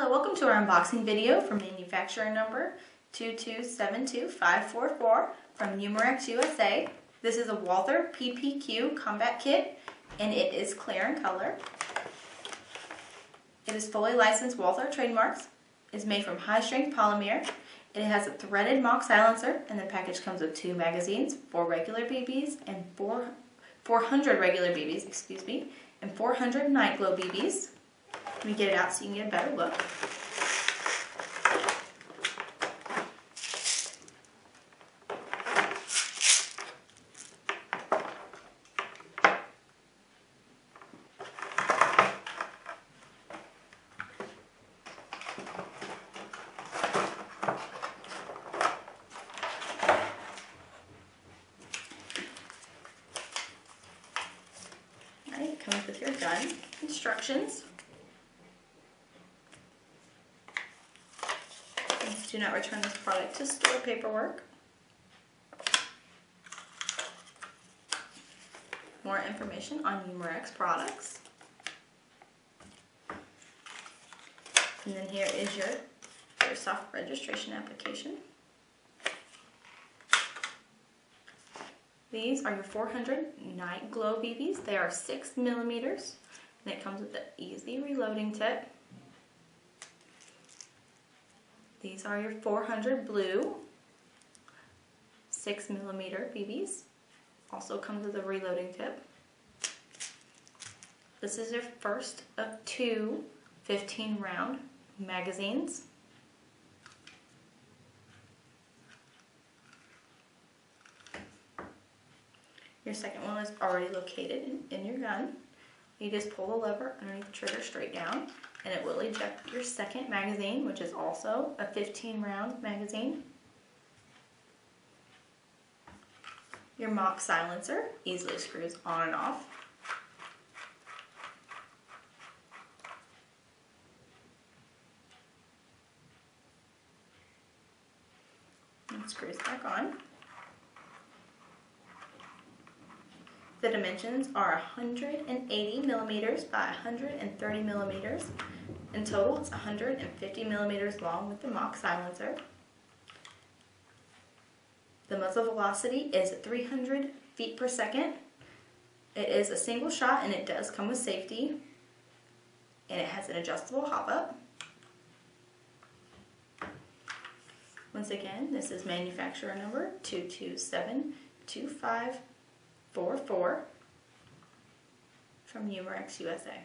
Hello, welcome to our unboxing video for manufacturer number 2272544 from Umarex, USA. This is a Walther PPQ combat kit and it is clear in color. It is fully licensed Walther trademarks. It is made from high-strength polymer. It has a threaded mock silencer, and the package comes with 2 magazines, 4 regular BBs and 400 regular BBs, and 400 night glow BBs. Let me get it out so you can get a better look. Alright, it comes with your gun instructions. Do not return this product to store paperwork. More information on Umarex products. And then here is your Airsoft registration application. These are your 400 night glow BBs. They are 6 millimeters, and it comes with the easy reloading tip. These are your 400 blue 6 millimeter BBs. Also comes with a reloading tip. This is your first of 2 15 round magazines. Your second one is already located in your gun. You just pull the lever underneath the trigger straight down, and it will eject your second magazine, which is also a 15 round magazine. Your mock silencer easily screws on and off. And screws back on. The dimensions are 180 millimeters by 130 millimeters. In total, it's 150 millimeters long with the mock silencer. The muzzle velocity is 300 feet per second. It is a single shot and it does come with safety. And it has an adjustable hop-up. Once again, this is manufacturer number 2272544 from Umarex, USA.